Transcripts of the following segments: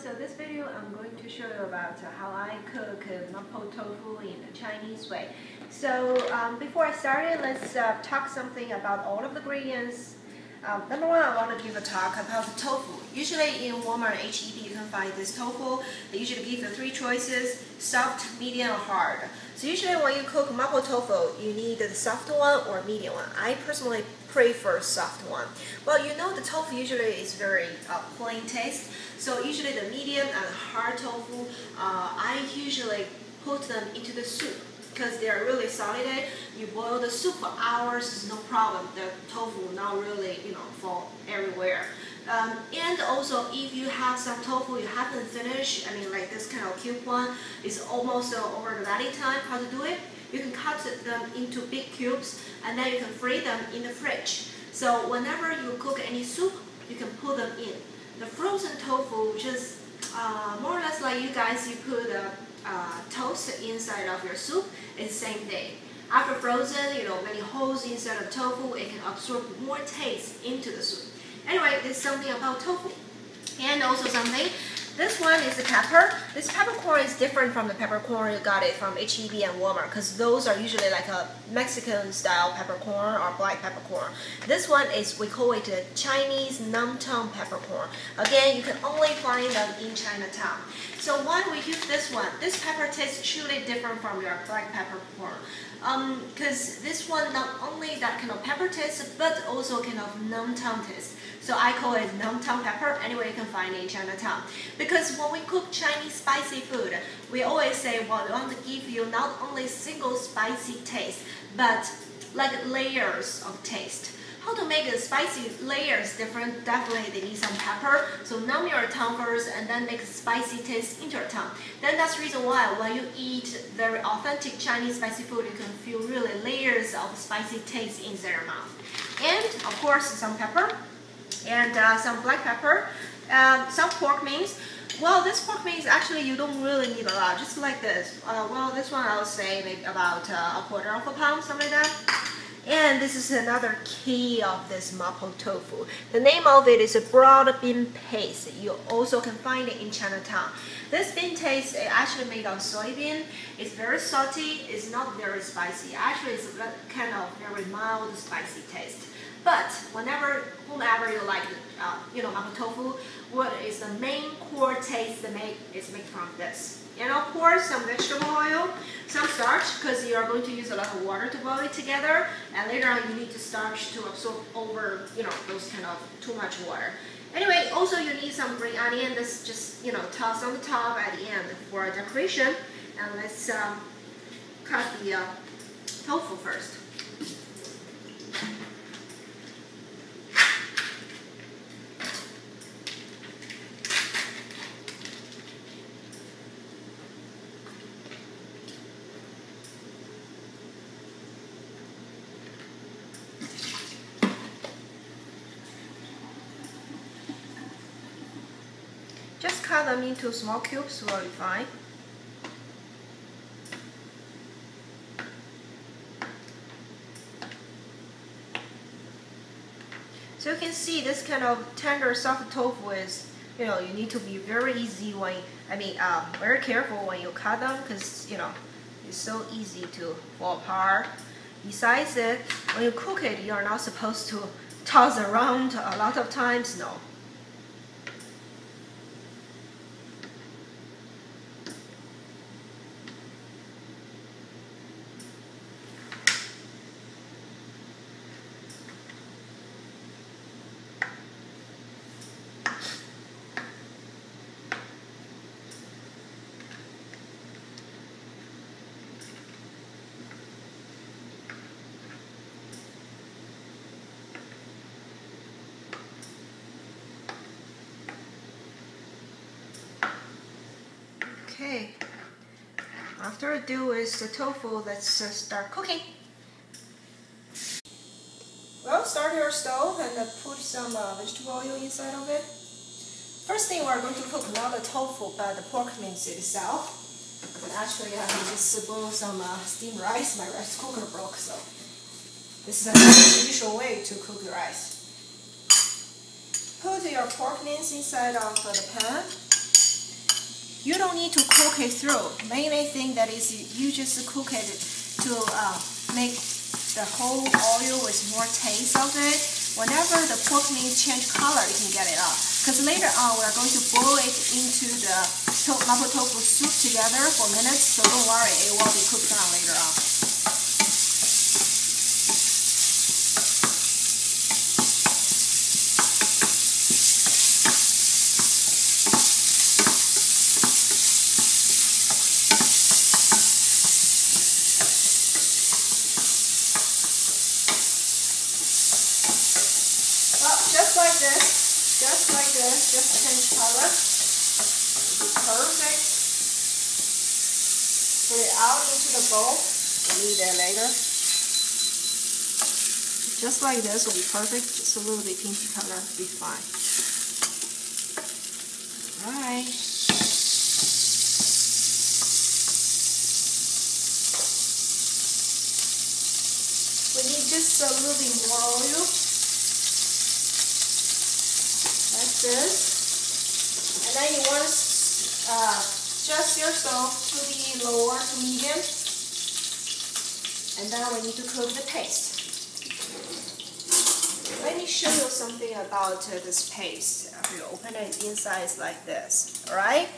so this video I'm going to show you about how I cook Mapo Tofu in the Chinese way. So before I started, let's talk something about all of the ingredients. Number one, I want to give a talk about the tofu. Usually in Walmart and HEB you can find this tofu. They usually give you three choices: soft, medium, or hard. So usually when you cook Mapo Tofu, you need the soft one or medium one. I personally prefer soft one. Well, you know the tofu usually is very plain taste. So usually the medium and hard tofu, I usually put them into the soup, because they are really solid. You boil the soup for hours, is no problem. The tofu will not really, fall everywhere. And also, if you have some tofu you haven't finished, like this kind of cube one, is almost over the ready time. How to do it? You can cut them into big cubes, and then you can freeze them in the fridge. So whenever you cook any soup, you can put them in. The frozen tofu, which is more or less like you put toast inside of your soup, it's the same thing. After frozen, many holes inside of tofu, it can absorb more taste into the soup. Anyway, this is something about tofu. And also something, this one is the pepper. This peppercorn is different from the peppercorn you got it from HEB and Walmart, because those are usually like a Mexican style peppercorn or black peppercorn. This one is, we call it a Chinese Namtang peppercorn. Again, you can only find them in Chinatown. So why we use this one? This pepper tastes truly different from your black peppercorn. Because this one not only that kind of pepper taste, but also kind of Namtang taste. So I call it Namtang pepper. Anyway, you can find it in Chinatown. Because when we cook Chinese spicy food, we always say, well, we want to give you not only single spicy taste, but like layers of taste. How to make the spicy layers different? Definitely they need some pepper. So numb your tongue first and then make spicy taste into your tongue. Then that's the reason why when you eat very authentic Chinese spicy food, you can feel really layers of spicy taste in your mouth. And of course some pepper and some black pepper, some pork mince. Well, this pork mince actually you don't really need a lot, just like this. Well, this one I would say maybe about a quarter of a pound, something like that. And this is another key of this Mapo Tofu. The name of it is a broad bean paste. You also can find it in Chinatown. This bean paste is actually made of soybean. It's very salty. It's not very spicy. Actually, it's kind of very mild spicy taste. But whomever you like, Mapo Tofu, what is the main core taste that is made from this? And of course, some vegetable oil, some starch, because you are going to use a lot of water to boil it together. And later on, you need the starch to absorb over, those kind of too much water. Anyway, also you need some green onion. This just, toss on the top at the end for decoration. And let's cut the tofu first. Just cut them into small cubes will be fine. So you can see this kind of tender, soft tofu is, you need to be very easy when, very careful when you cut them, because, it's so easy to fall apart. Besides it, when you cook it, you are not supposed to toss around a lot of times, no. Okay, after I do is the tofu, let's start cooking. Well, start your stove and put some vegetable oil inside of it. First thing we're going to cook not the tofu but the pork mince itself. And actually I have to just boil some steamed rice. My rice cooker broke, so this is the usual way to cook the rice. Put your pork mince inside of the pan. You don't need to cook it through. Main thing that is you just cook it to make the whole oil with more taste of it. Whenever the pork meat change color, you can get it out. Because later on, we're going to boil it into the mapo tofu soup together for minutes, so don't worry, it will be cooked down later on. Just like this, just change color. Perfect. Put it out into the bowl. We'll leave it later. Just like this will be perfect. Just a little bit pinky color, be fine. Alright. We need just a little bit more oil. Like this. And then you want to adjust your stove to the lower to medium. And then we need to cook the paste. Let me show you something about this paste. After you open it, inside is like this. Alright?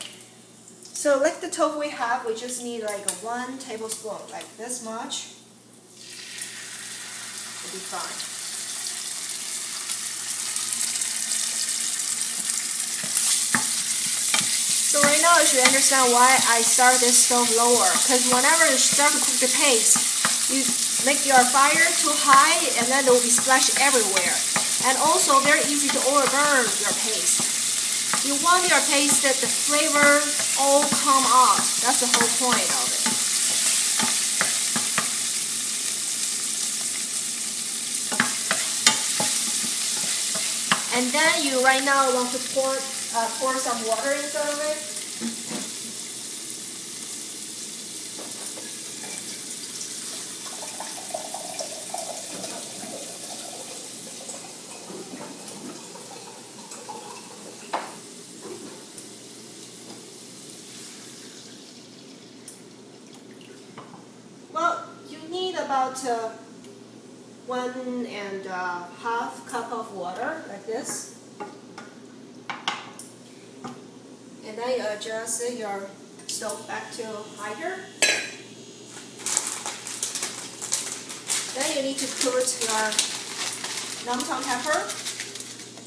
So like the tofu we have, we just need like 1 tablespoon, like this much. It'll be fine. So right now you should understand why I start this stove lower. Because whenever you start to cook the paste, you make your fire too high and then it will be splashed everywhere. And also very easy to overburn your paste. You want your paste that the flavor all come out. That's the whole point of it. And then you right now want to pour some water inside of it. Well, you need about 1.5 cup of water, like this. And then you adjust your stove back to higher. Then you need to put your Namtang pepper.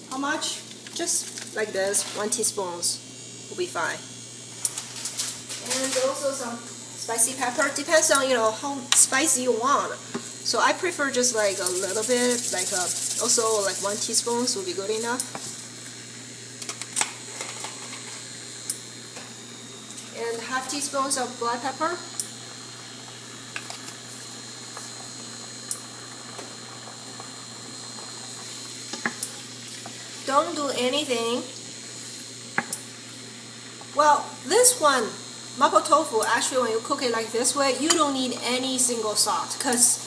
How much? Just like this, 1 teaspoon will be fine. And also some spicy pepper. Depends on how spicy you want. So I prefer just like a little bit, like also like 1 teaspoon will be good enough. And 1/2 teaspoon of black pepper. Don't do anything. Well, this one, Mapo Tofu, actually when you cook it like this way, you don't need any single salt because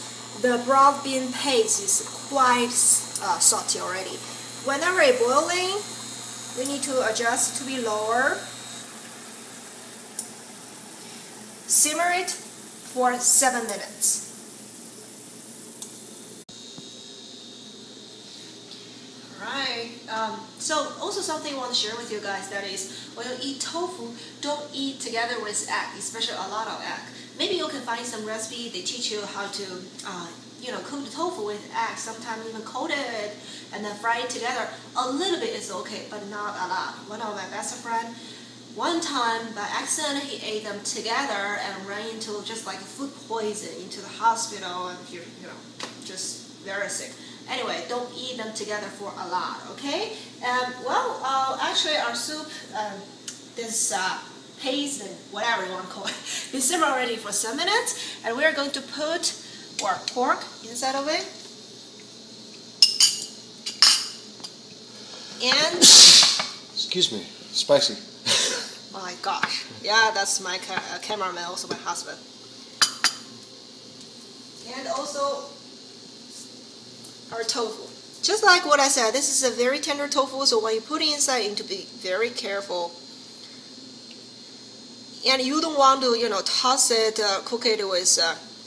the broad bean paste is quite salty already. Whenever it's boiling, we need to adjust to be lower. Simmer it for 7 minutes. Alright, so also something I want to share with you guys, that is, when you eat tofu, don't eat together with egg, especially a lot of egg. Maybe you can find some recipe, they teach you how to cook the tofu with egg, sometimes even coat it and then fry it together. A little bit is okay, but not a lot. One of my best friends, one time by accident he ate them together and ran into just like food poison into the hospital, and just very sick. Anyway, don't eat them together for a lot, okay? Actually our soup, this paste and whatever you want to call it, been simmered already for 7 minutes, and we are going to put our pork inside of it. And excuse me, spicy. My gosh, yeah, that's my cameraman, also my husband. And also our tofu. Just like what I said, this is a very tender tofu, so when you put it inside, you need to be very careful. and you don't want to, toss it, cook it with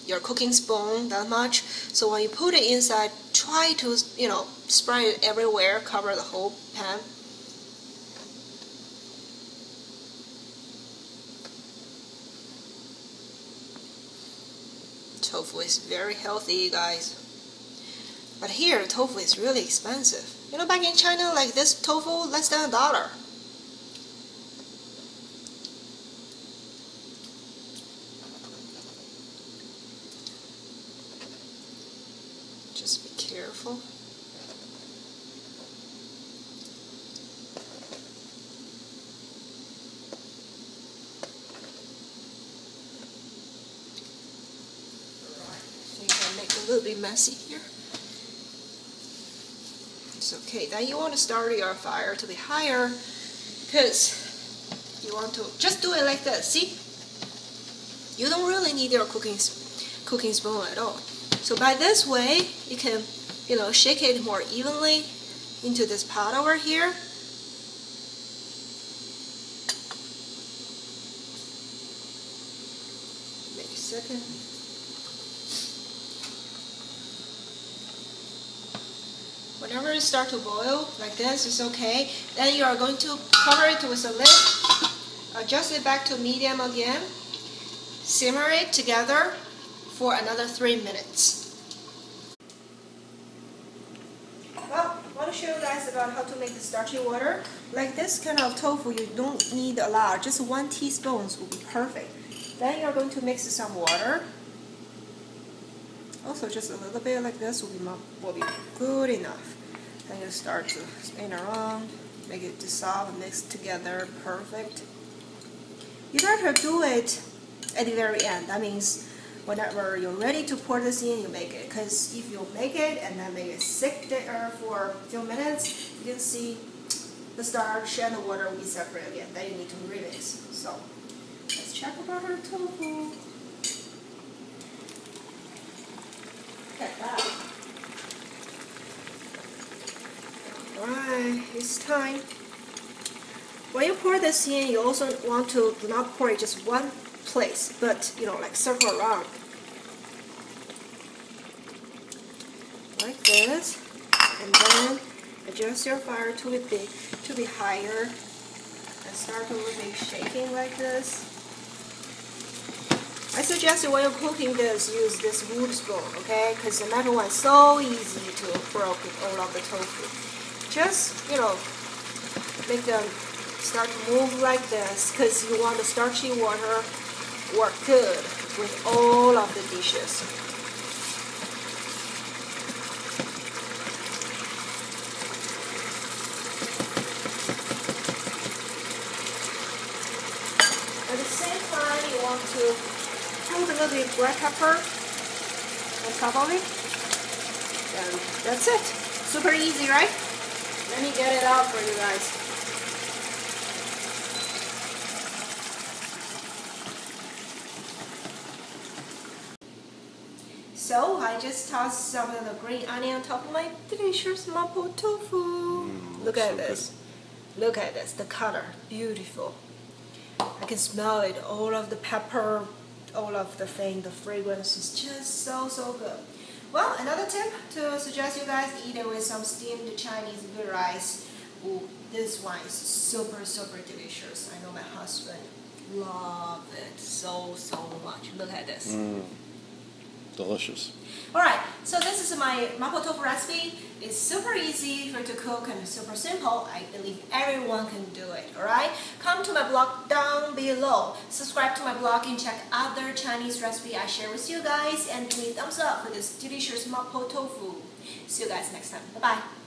your cooking spoon that much. So when you put it inside, try to, spread it everywhere, cover the whole pan. Tofu is very healthy, you guys. But here, tofu is really expensive. Back in China, like this tofu, less than $1. Just be careful. Make it a little bit messy here. It's okay. Then you want to start your fire to be higher, because you want to just do it like this. See, you don't really need your cooking spoon at all. So by this way, you can, shake it more evenly into this pot over here. Wait a second. Whenever it starts to boil like this, it's okay. Then you are going to cover it with a lid, adjust it back to medium again, simmer it together for another 3 minutes. Well, I want to show you guys about how to make the starchy water. Like this kind of tofu, you don't need a lot, just 1 teaspoon will be perfect. Then you're going to mix some water. Also, just a little bit like this will be good enough. Then you start to spin around, make it dissolve, mix together, perfect. You better do it at the very end. That means whenever you're ready to pour this in, you make it. Because if you make it and then make it sit there for a few minutes, you can see the starch and the water will be separate again. Then you need to remix. So let's check about our tofu. Look at that. Alright, it's time. When you pour this in, you also want to do not pour it just one place, but like circle around. Like this. And then adjust your fire to be higher. And start a little bit shaking like this. I suggest when you're cooking this, use this wood spoon, okay? Because the metal one is so easy to broke with all of the tofu. Just, make them start to move like this, because you want the starchy water work good with all of the dishes. At the same time, you want to put a little bit of black pepper on top of it, and that's it. Super easy, right? Let me get it out for you guys. So I just tossed some of the green onion on top of my delicious Mapo Tofu. Look at this. Look at this. The color, beautiful. I can smell it. All of the pepper, all of the fragrance is just so good. Well, another tip to suggest you guys eat it with some steamed Chinese good rice. Ooh, this one is super delicious. I know my husband loves it so much. Look at this. Delicious. Alright, so this is my Mapo Tofu recipe. It's super easy for to cook and super simple. I believe everyone can do it, alright? Come to my blog down below. Subscribe to my blog and check other Chinese recipe I share with you guys. And give me a thumbs up for this delicious Mapo Tofu. See you guys next time. Bye-bye.